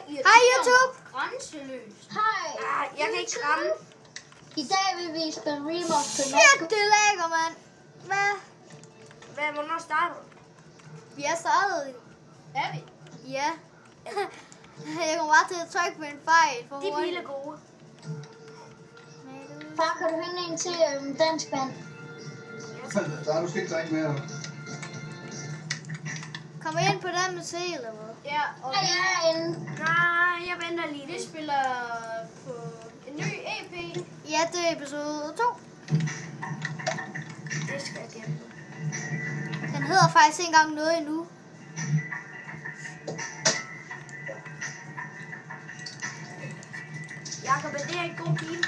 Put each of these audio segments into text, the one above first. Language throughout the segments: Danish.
Hej YouTube! Grænseløst. Hej. Jeg kan ikke ramme. I dag vil vi spille Remote til Shit, det er lækker, mand. Hvornår starter du? Vi er startet. Er vi? Ja. Jeg kommer bare til at trykke på en fejl. For De er vilde gode. Far, kan du hente en til dansk vand? Der er du skal ikke drikke mere. Kom ind på den med se, eller hvad? Ja, og Hej, jeg er inde. nej, jeg venter lige. Vi spiller på en ny EP. Ja, det er episode 2. Det skal jeg gemme. Den hedder faktisk ikke engang noget endnu. Jakob, er det her en god bil?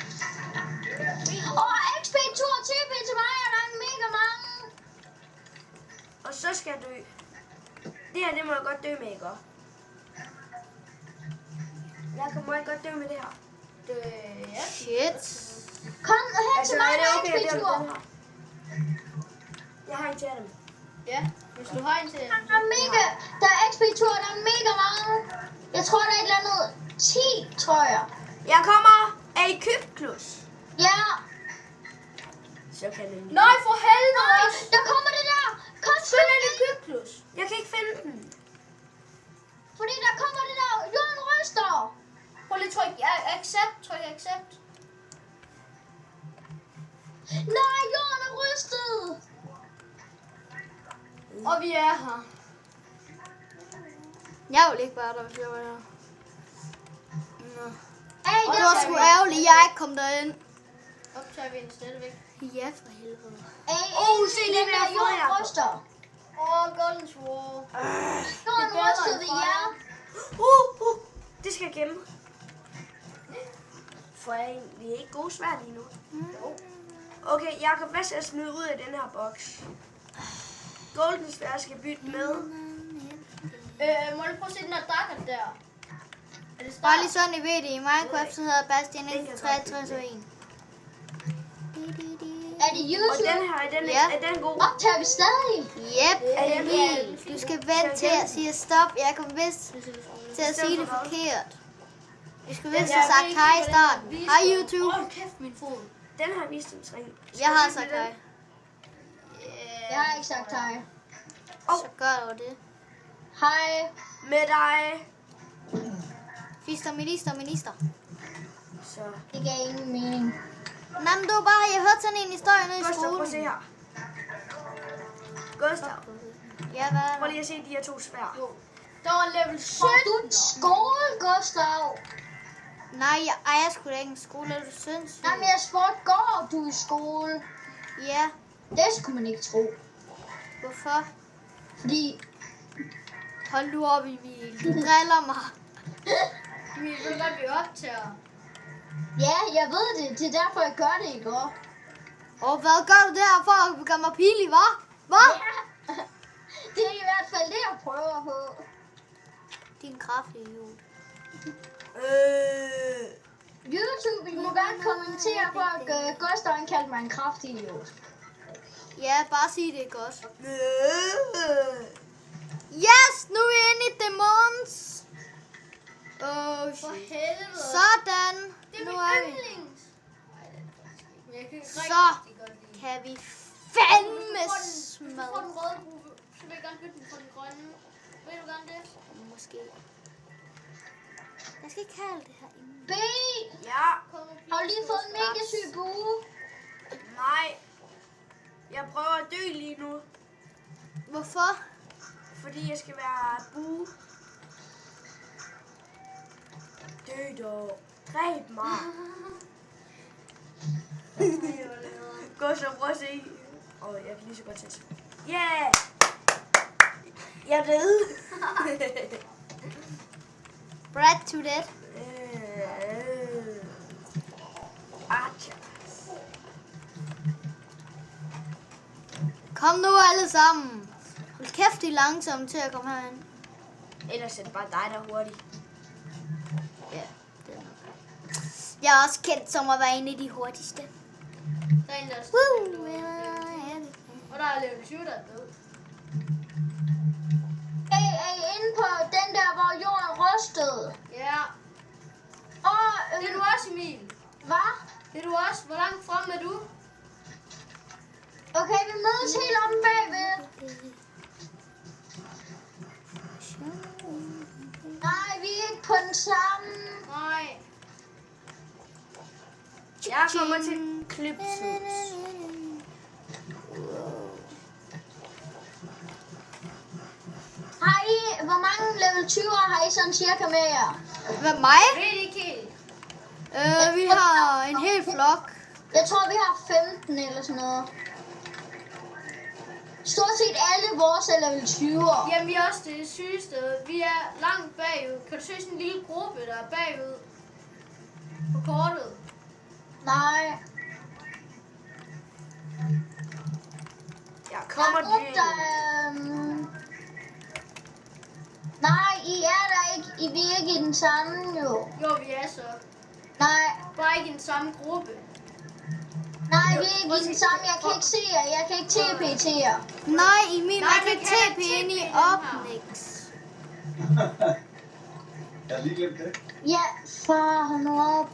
Og XP2 og TP til mig, og der er mega mange. Og så skal jeg dø. Det her, det må jeg godt dø med, ikke? Jakob, må jeg godt dø med det her? Ja. Shit. Kom hen til mig er det med okay, at jeg XP2. vil den her? Jeg har en til dem. Ja, hvis du har en til. Der er mega, der er XP2, og der er mega mange. Jeg tror, der er et eller andet 10, tror jeg. Jeg kommer af i Kybklus. Ja. Så kan den. Nej, for helvede! Nej, der kommer det der. Kom, Skynd dig i Kybklus. Jeg kan ikke finde den. fordi der kommer det der. Jorden ryster. Prøv lige at tryk accept. Tryk accept. Nej, jorden er rystet. Og vi er her. Jeg vil ikke være der, hvis jeg var her. Nå. Hey, Og der det var sgu ærgerligt, jeg ikke kom derind. Optager vi en stadigvæk. Ja, for helvede. Se lige, hvad jeg har fået, jorden Jacob. ryster. Golden Sword. Jorden Det er bedre rystede end ved fire. jer. Det skal jeg gemme. For jeg egentlig ikke gode svær lige nu. Okay, Jakob, hvad skal jeg smide ud af den her boks? Golden svær skal bytte med. Må du prøve at se den der dakker der? Er det Bare start? lige sådan, I ved det. I Minecraft, så hedder Bastian 163 og 1. Er det Og YouTube? den her, er den god? Optager vi stadig? Yep, Er det Emil. Du skal vente til at sige stop. Jeg kom vist til at sige det forkert. Du skal vist have sagt hej i starten. Hej YouTube. Hold kæft, min fod. Den har vist en træning. Jeg har sagt hej. Jeg har ikke sagt hej. Så gør du det. Hej. Med dig. Fister, minister. Så. Det gav ingen mening. Nå, men du var bare, jeg hørte sådan en historie nede i Gustav, prøv at se skolen. her. Gustav, Ja, hvad er prøv der? lige at se de her to svær. Der var level 17. Har du en skole, Gustav? Nej, jeg ejer sgu da ikke en skole. Er du sindssyg? Nej, men jeg spurgte, går du i skole? Ja, Det skulle man ikke tro. hvorfor? Fordi Hold nu op, Emil. Du driller mig. Vi vil godt blive optager. ja, jeg ved det. Det er derfor, jeg gør det i går. Og hvad gør du der for at gøre mig pinlig, hva'? Hvad? Ja. Det er i hvert fald det, jeg prøver på. Din kraftige idiot. YouTube, I må gerne kommentere på, at Gustav han kaldte mig en kraftig idiot. Ja, bare sig det godt. Yes, nu er vi inde i Demons. For helvede. Sådan. Det er Nu min er vi. yndlings. Jeg kan Så rigtig godt lide. kan vi fandme Hvis du får smadre. den røde gruppe, så vil jeg gerne bytte den for den grønne. Vil du gerne det? Måske. Jeg skal ikke have alt det her inde. B, Ja, har du lige fået en mega syg bue? nej. Jeg prøver at dø lige nu, Hvorfor? fordi jeg skal være bue. Dø dog. Dræb mig. Gustav, prøv at se. Jeg kan lige så godt tage det. Yeah! Jeg er død. Brad to dead. Atcha. Kom nu alle sammen. Hold kæft, de er langsomme til at komme herind. Ellers er det bare dig, der er hurtig. Ja, det er nok. Jeg er også kendt som at være en af de hurtigste. Der er en, der er Woo! Og der er level 20, der er død. Er I inde på den der, hvor jorden rystet. Ja. Og, Det er du også, Emil. hvad? Det er du også. Hvor langt frem er du? Okay, vi mødes helt om bagved. Nej, vi er ikke på den samme. Nej. Jeg kommer til Klipshus. Har I, hvor mange level 20'er har I sådan cirka med jer? Hvad, mig? Jeg ved det ikke helt. Vi har en hel flok. Jeg tror, vi har 15 eller sådan noget. Stort set alle vores er level 20'er. Jamen, vi er også det sygeste. Vi er langt bagud. Kan du se sådan en lille gruppe, der er bagud på kortet? Nej. Jeg kommer Der er til. Nej, I er der ikke. I er ikke i den samme jo. Jo, vi er så. Nej, Bare ikke i den samme gruppe. nej, vi er ikke i den samme. Jeg kan ikke se jer. Jeg kan ikke TP til jer. Nej, Emil, Nej, man kan man kan TP ikke ind i TP den her. Opnix. Jeg har lige glemt det. Ja, far, hold nu op.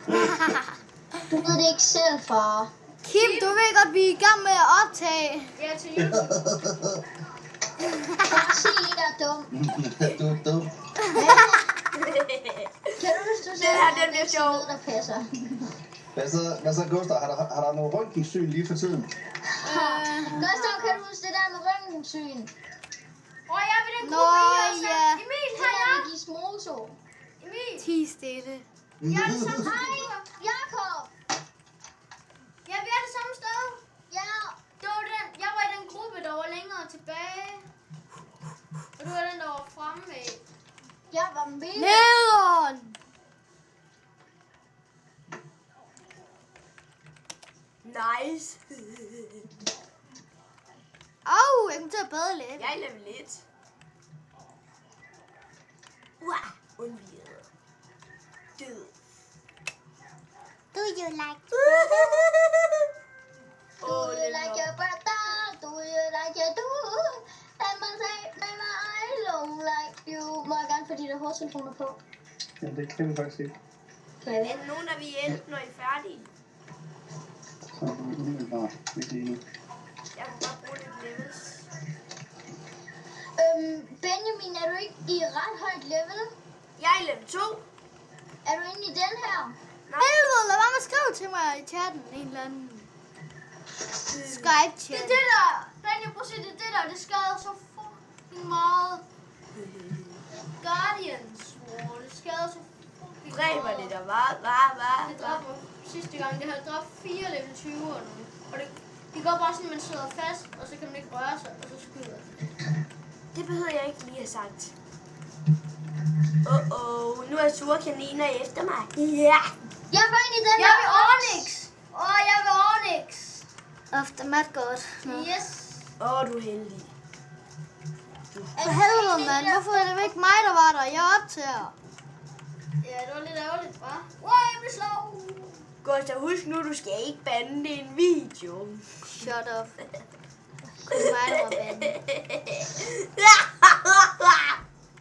Du ved det ikke selv, far. Kim, du ved godt, vi er i gang med at optage. Ja, til YouTube. Far, sig ikke, der er dum. Du er dum. Kan du huske, du Det her, det bliver ikke sjovt. noget, der passer? Hvad så, Gustav? Har der noget røntgensyn lige for tiden? Gustav, kan du huske det der med røntgensyn? Jeg vil den Nå, gruppe, I også er. ja. Emil, Det her der jeg. med Gizmodo. Emil. Ti stille. Jeg er det samme sted. Hej, Jakob. Ja, vi er det samme sted. Ja, Det var den. Jeg var i den gruppe, der var længere tilbage. Og du var den, der var fremme med. jeg var med. Nederen! Nice. Au, jeg kom til at bade lidt. Jeg er level 1. Undviget. Død. Do you like? Do you like your brother? Do you like your dude? And man say, baby, I don't like you. Må jeg gerne få de der hovedtelefoner på? Jamen, det kan vi faktisk ikke. Kan jeg Men nogen er vi hjælp, når I er færdige. Så umiddelbart. Ikke lige nu. Jeg kan godt bruge lidt levels. Benjamin, er du ikke i ret højt level? Jeg er i level 2. Er du inde i den her? Helvede, lad være med at skrive til mig i chatten. En eller anden Det er Skype-chat. det der. Daniel, prøv at se, det er det der. Det skader så fucking meget. Guardians War. Det skader så fucking Dræber meget. det der, Det dræber sidste gang. Det har dræbt 4 level 20'er nu. Og det går bare sådan, at man sidder fast, og så kan man ikke røre sig, og så skyder det. Det behøver jeg ikke lige have sagt. Nu er sure kaniner efter mig. Ja. Jeg går ind i den Jeg der. vil Onyx! Jeg vil Onyx! Ofte mat godt. Yes! Du er heldig. For helvede, mand. Hvorfor er det ikke mig, der var der? Jeg optager. Ja, det var lidt ærgerligt, hva'? Jeg blev slået! Gustav, husk nu, du skal ikke bande, det er en video. Shut up. Det er mig, der var bandet.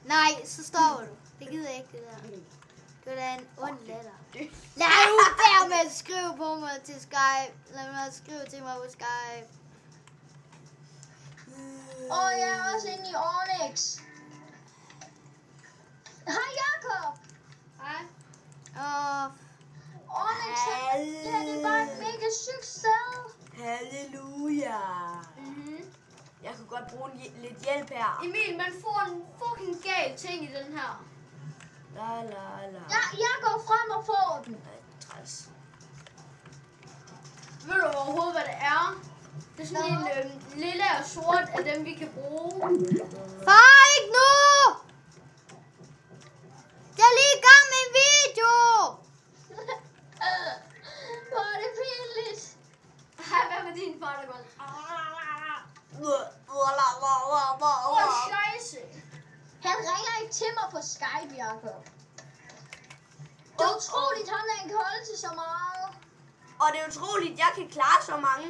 Nej, så stopper du. Det gider jeg ikke, det der. Det var da en ond latter. Lad nu være med at skrive på mig til Skype. Lad mig at skrive til mig på Skype. Jeg er også inde i Onyx. Hej, Jakob. Hej. Onyx, det her det er bare en mega succes. Halleluja. Jeg kunne godt bruge lidt hjælp her. Emil, man får en fucking gal ting i den her. La. Ja, jeg går frem og får den. Træls. Ved du overhovedet, hvad det er? Det er sådan en lille og sort af dem, vi kan bruge. Far, ikke nu! Jeg er lige i gang med en video! Hvor er det pinligt. Hej, hvad med din far, der går? Scheisse. Han ringer ikke til mig på Skype, Jakob. Det er utroligt, han kan holde til så meget. Og det er utroligt, jeg kan klare så mange.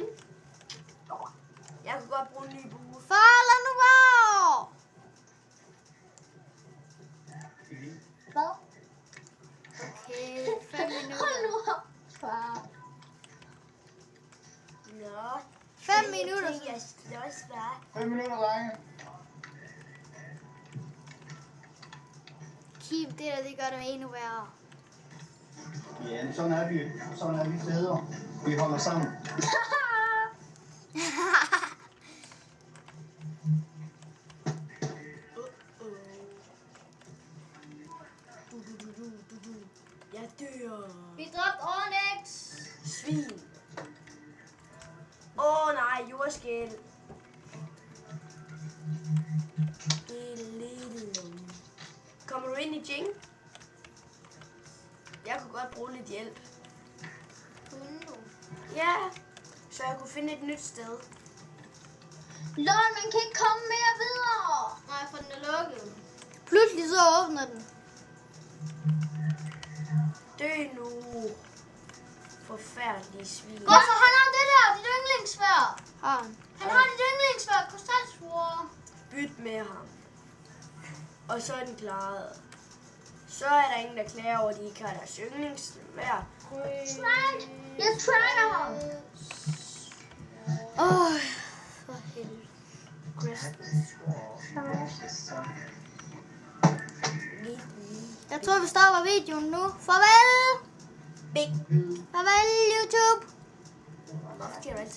Jeg kunne godt bruge en ny bue. Far, lad nu være! Hvad? Okay, 5 minutter. Hold nu op, far. Nå. 5 minutter. Jeg slås, hva'? 5 minutter, drenge. Kim, det der, det gør det endnu værre. Ja, men sådan er vi. Sådan er vi fædre. Vi holder sammen. Jeg dør. Vi dræbte Onyx. Svin. Nej, jordskæl. Kommer du ind i Jing? Jeg kunne godt bruge lidt hjælp. Kunne du? Ja, så jeg kunne finde et nyt sted. Lol, man kan ikke komme mere videre. Nej, for den er lukket. Pludselig så åbner den. Dø nu. Forfærdelige svin. Hvorfor han har det der? Dit yndlingssværd. Har han. Han har dit yndlingssværd. Krystalsvore. Byt med ham. Og så er den klaret. Så er der ingen, der klager over, at de ikke har deres yndlingssværd. Jeg tracker ham. For helvede. Jeg tror, vi stopper videoen nu. Farvel! Big. Farvel, YouTube! Hvorfor siger du altid